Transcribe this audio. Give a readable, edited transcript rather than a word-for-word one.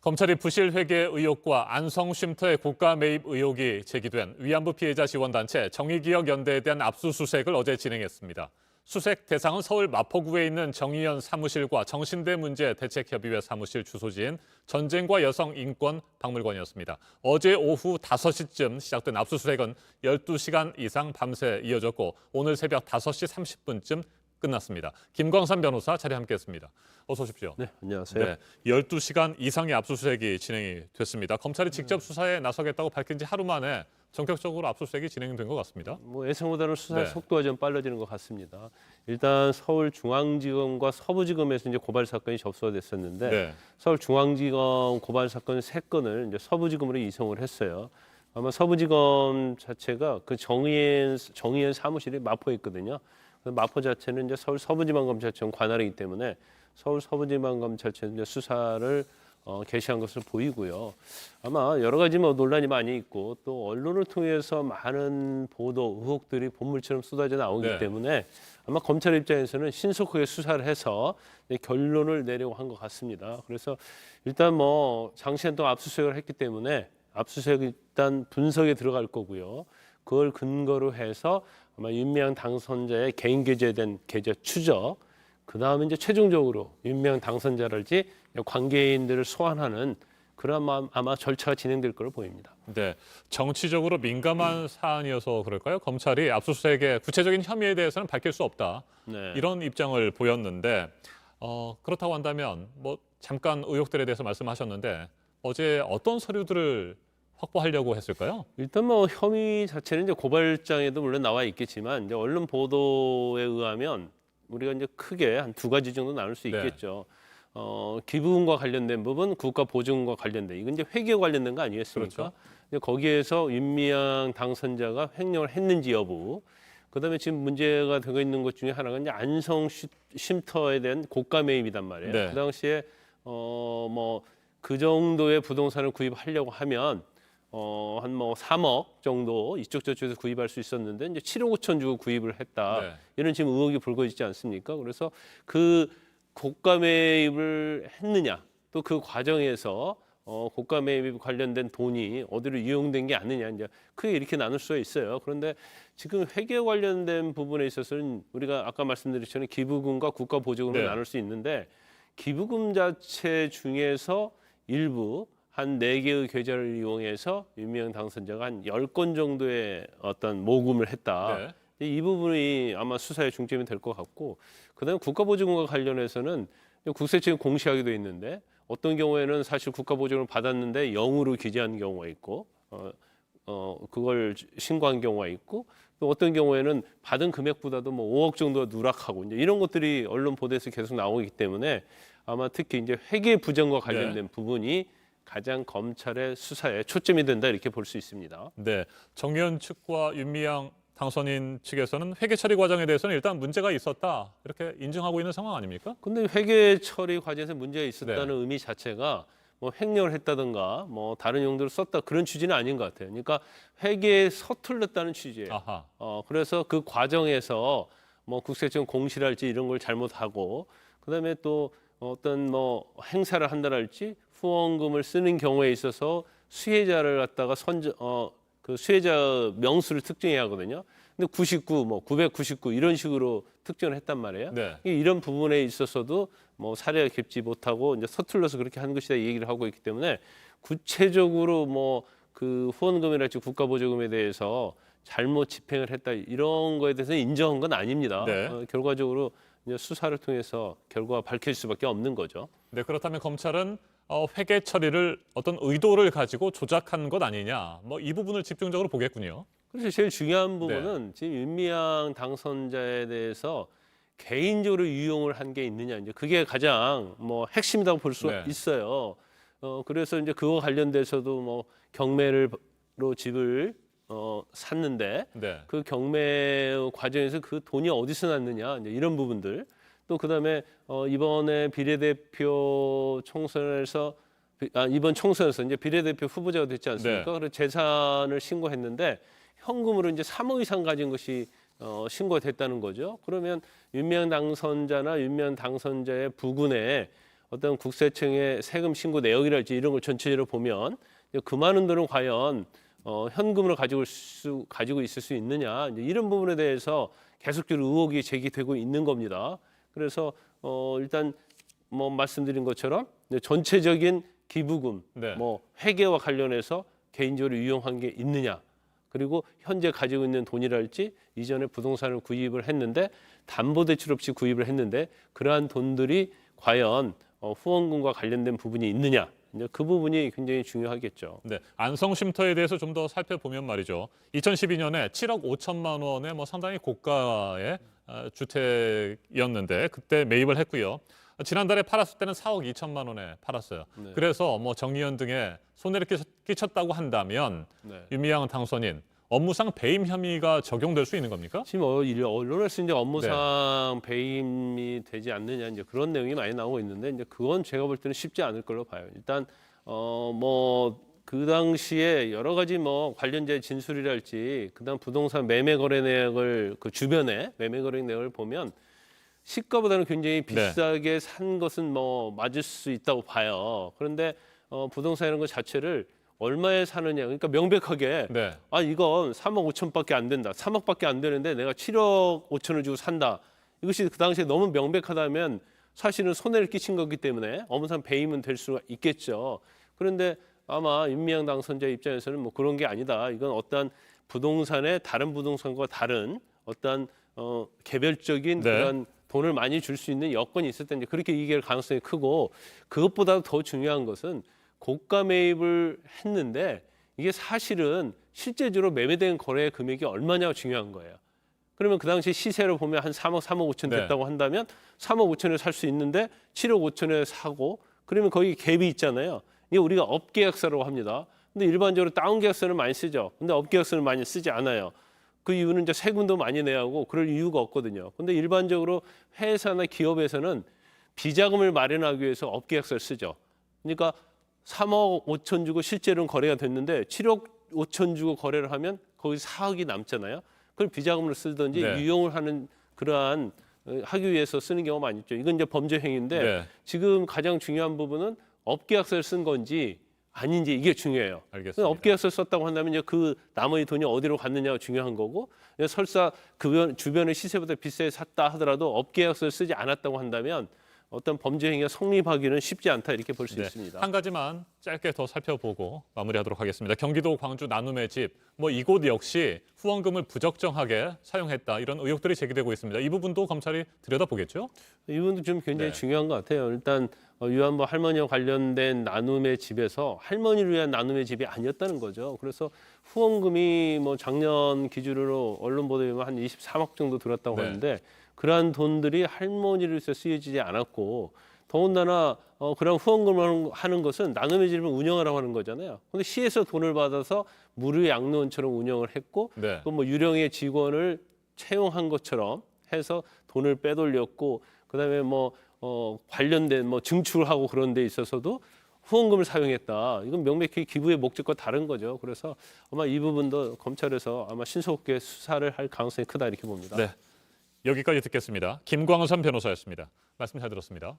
검찰이 부실 회계 의혹과 안성 쉼터의 고가 매입 의혹이 제기된 위안부 피해자 지원단체 정의기억연대에 대한 압수수색을 어제 진행했습니다. 수색 대상은 서울 마포구에 있는 정의연 사무실과 정신대 문제 대책협의회 사무실 주소지인 전쟁과 여성 인권 박물관이었습니다. 어제 오후 5시쯤 시작된 압수수색은 12시간 이상 밤새 이어졌고 오늘 새벽 5시 30분쯤 끝났습니다. 김광삼 변호사 자리에 함께했습니다. 어서 오십시오. 네, 안녕하세요. 네, 12시간 이상의 압수수색이 진행이 됐습니다. 검찰이 직접 수사에 나서겠다고 밝힌 지 하루 만에 전격적으로 압수수색이 진행된 것 같습니다. 예상보다는 수사의 네. 속도가 좀 빨라지는 것 같습니다. 일단 서울중앙지검과 서부지검에서 이제 고발 사건이 접수가 됐었는데 네. 서울중앙지검 고발 사건 3건을 이제 서부지검으로 이송을 했어요. 아마 서부지검 자체가 그 정의연 사무실이 마포에 있거든요. 마포 자체는 이제 서울 서부지방검찰청 관할이기 때문에 서울 서부지방검찰청에 이제 수사를 개시한 것으로 보이고요. 아마 여러 가지 논란이 많이 있고 또 언론을 통해서 많은 보도 의혹들이 본물처럼 쏟아져 나오기 네. 때문에 아마 검찰 입장에서는 신속하게 수사를 해서 결론을 내려고 한 것 같습니다. 그래서 일단 장시간 동안 압수수색을 했기 때문에 압수수색 일단 분석에 들어갈 거고요. 그걸 근거로 해서 아마 윤미향 당선자의 개인 계좌에 대한 계좌 추적, 그 다음에 이제 최종적으로 윤미향 당선자랄지 관계인들을 소환하는 그런 아마 절차가 진행될 것으로 보입니다. 네, 정치적으로 민감한 사안이어서 그럴까요? 검찰이 압수수색의 구체적인 혐의에 대해서는 밝힐 수 없다. 네. 이런 입장을 보였는데 그렇다고 한다면 잠깐 의혹들에 대해서 말씀하셨는데 어제 어떤 서류들을 확보하려고 했을까요? 일단 혐의 자체는 이제 고발장에도 물론 나와 있겠지만 이제 언론 보도에 의하면 우리가 이제 크게 한 2가지 정도 나눌 수 있겠죠. 기부금과 관련된 부분, 국가보조금과 관련된 이건 이제 회계에 관련된 거 아니겠습니까? 그렇죠. 이제 거기에서 윤미향 당선자가 횡령을 했는지 여부, 그다음에 지금 문제가 되고 있는 것 중에 하나가 이제 안성 쉼터에 대한 고가 매입이단 말이에요. 네. 그 당시에 그 정도의 부동산을 구입하려고 하면 한 3억 정도 이쪽 저쪽에서 구입할 수 있었는데 이제 7억 5천 주고 구입을 했다. 네. 이런 지금 의혹이 불거지지 않습니까? 그래서 그 고가 매입을 했느냐, 또 그 과정에서 고가 매입 관련된 돈이 어디로 이용된 게 아니냐, 이제 크게 이렇게 나눌 수가 있어요. 그런데 지금 회계 관련된 부분에 있어서는 우리가 아까 말씀드렸처럼 기부금과 국가 보조금을 네. 나눌 수 있는데 기부금 자체 중에서 일부 한 4개의 계좌를 이용해서 윤미향 당선자가 한 10건 정도의 어떤 모금을 했다. 네. 이 부분이 아마 수사의 중점이 될 것 같고, 그다음에 국가보조금과 관련해서는 국세청이 공시하게 돼 있는데 어떤 경우에는 사실 국가보조금을 받았는데 0으로 기재한 경우가 있고, 그걸 신고한 경우가 있고, 또 어떤 경우에는 받은 금액보다도 5억 정도가 누락하고 이제 이런 것들이 언론 보도에서 계속 나오기 때문에 아마 특히 이제 회계 부정과 관련된 부분이 가장 검찰의 수사에 초점이 된다 이렇게 볼 수 있습니다. 네, 정의연 측과 윤미향 당선인 측에서는 회계 처리 과정에 대해서는 일단 문제가 있었다 이렇게 인정하고 있는 상황 아닙니까? 근데 회계 처리 과정에서 문제가 있었다는 의미 자체가 횡령을 했다든가 다른 용도로 썼다 그런 취지는 아닌 것 같아요. 그러니까 회계에 서툴렀다는 취지예요. 아하. 그래서 그 과정에서 국세청 공시랄지 이런 걸 잘못하고 그다음에 또 어떤 행사를 한다랄지 후원금을 쓰는 경우에 있어서 수혜자를 갖다가 그 수혜자 명수를 특정해야 하거든요. 근데 99, 999 이런 식으로 특정을 했단 말이에요. 네. 이런 부분에 있어서도 사례가 깊지 못하고 이제 서툴러서 그렇게 한 것이다 이 얘기를 하고 있기 때문에 구체적으로 그 후원금이랄지 국가보조금에 대해서 잘못 집행을 했다 이런 거에 대해서 인정한 건 아닙니다. 네. 결과적으로 이제 수사를 통해서 결과가 밝힐 수밖에 없는 거죠. 네, 그렇다면 검찰은 회계 처리를 어떤 의도를 가지고 조작한 것 아니냐, 이 부분을 집중적으로 보겠군요. 그래서 제일 중요한 부분은 지금 윤미향 당선자에 대해서 개인적으로 유용을 한 게 있느냐, 이제 그게 가장 핵심이라고 볼 수 네. 있어요. 그래서 이제 그거 관련돼서도 경매로 집을 샀는데 네. 그 경매 과정에서 그 돈이 어디서 났느냐, 이제 이런 부분들. 또 그다음에 이번에 비례대표 총선에서 이번 총선에서 이제 비례대표 후보자가 됐지 않습니까? 네. 그래서 재산을 신고했는데 현금으로 이제 3억 이상 가진 것이 신고가 됐다는 거죠. 그러면 윤미향 당선자나 윤미향 당선자의 부군에 어떤 국세청의 세금 신고 내역이랄지 이런 걸 전체적으로 보면 그 많은 돈을 과연 현금으로 가지고 있을 수 있느냐, 이제 이런 부분에 대해서 계속적으로 의혹이 제기되고 있는 겁니다. 그래서 일단 뭐 말씀드린 것처럼 전체적인 기부금, 네. 뭐 회계와 관련해서 개인적으로 유용한 게 있느냐, 그리고 현재 가지고 있는 돈이랄지 이전에 부동산을 구입을 했는데 담보대출 없이 구입을 했는데 그러한 돈들이 과연 후원금과 관련된 부분이 있느냐, 이제 그 부분이 굉장히 중요하겠죠. 네, 안성쉼터에 대해서 좀 더 살펴보면 말이죠. 2012년에 7억 5천만 원의 뭐 상당히 고가의 주택이었는데 그때 매입을 했고요. 지난달에 팔았을 때는 4억 2천만 원에 팔았어요. 네. 그래서 뭐 정의연 등에 손해를 끼쳤다고 한다면 네. 윤미향 당선인 업무상 배임 혐의가 적용될 수 있는 겁니까? 지금 언론에서 이제 업무상 배임이 되지 않느냐 이제 그런 내용이 많이 나오고 있는데 이제 그건 제가 볼 때는 쉽지 않을 걸로 봐요. 일단 뭐 그 당시에 여러 가지 뭐 관련자의 진술이랄지 그다음 부동산 매매 거래 내역을 그 주변에 매매 거래 내역을 보면 시가보다는 굉장히 비싸게 산 것은 뭐 맞을 수 있다고 봐요. 그런데 부동산이라는 것 자체를 얼마에 사느냐, 그러니까 명백하게 네. 이건 3억 5천밖에 안 된다, 3억밖에 안 되는데 내가 7억 5천을 주고 산다, 이것이 그 당시에 너무 명백하다면 사실은 손해를 끼친 거기 때문에 업무상 배임은 될 수가 있겠죠. 그런데 아마 윤미향 당선자 입장에서는 뭐 그런 게 아니다, 이건 어떠한 부동산의 다른 부동산과 다른 어떠한 개별적인 네. 그런 돈을 많이 줄 수 있는 여건이 있을 때 이제 그렇게 얘기할 가능성이 크고, 그것보다 더 중요한 것은 고가 매입을 했는데 이게 사실은 실제적으로 매매된 거래 금액이 얼마냐가 중요한 거예요. 그러면 그 당시 시세로 보면 한 3억 5천 됐다고 한다면 3억 5천에 살 수 있는데 7억 5천에 사고, 그러면 거기 갭이 있잖아요. 이게 우리가 업계약서라고 합니다. 근데 일반적으로 다운계약서는 많이 쓰죠. 근데 업계약서는 많이 쓰지 않아요. 그 이유는 이제 세금도 많이 내야 하고 그럴 이유가 없거든요. 근데 일반적으로 회사나 기업에서는 비자금을 마련하기 위해서 업계약서를 쓰죠. 그러니까 3억 5천 주고 실제로는 거래가 됐는데 7억 5천 주고 거래를 하면 거기서 4억이 남잖아요. 그걸 비자금으로 쓰든지 네. 유용을 하는 그러한 하기 위해서 쓰는 경우가 많이 있죠. 이건 이제 범죄 행위인데 네. 지금 가장 중요한 부분은 업계약서를 쓴 건지 아닌지 이게 중요해요. 알겠습니다. 업계약서를 썼다고 한다면 이제 그 나머지 돈이 어디로 갔느냐가 중요한 거고, 설사 그 주변의 시세보다 비싸게 샀다 하더라도 업계약서를 쓰지 않았다고 한다면 어떤 범죄 행위가 성립하기는 쉽지 않다, 이렇게 볼 수 네, 있습니다. 한 가지만 짧게 더 살펴보고 마무리하도록 하겠습니다. 경기도 광주 나눔의 집, 뭐 이곳 역시 후원금을 부적정하게 사용했다, 이런 의혹들이 제기되고 있습니다. 이 부분도 검찰이 들여다보겠죠? 이 부분도 좀 굉장히 네. 중요한 것 같아요. 일단 유한보 할머니와 관련된 나눔의 집에서 할머니를 위한 나눔의 집이 아니었다는 거죠. 그래서 후원금이 뭐 작년 기준으로 언론 보도에 보면 한 23억 정도 들었다고 네. 하는데 그러한 돈들이 할머니를 위해서 쓰여지지 않았고, 더군다나 그런 후원금을 하는 것은 나눔의 집을 운영하라고 하는 거잖아요. 근데 시에서 돈을 받아서 무료 양로원처럼 운영을 했고, 네. 또 뭐 유령의 직원을 채용한 것처럼 해서 돈을 빼돌렸고, 그다음에 뭐 관련된 뭐 증축하고 그런 데 있어서도 후원금을 사용했다. 이건 명백히 기부의 목적과 다른 거죠. 그래서 아마 이 부분도 검찰에서 아마 신속하게 수사를 할 가능성이 크다, 이렇게 봅니다. 네. 여기까지 듣겠습니다. 김광선 변호사였습니다. 말씀 잘 들었습니다.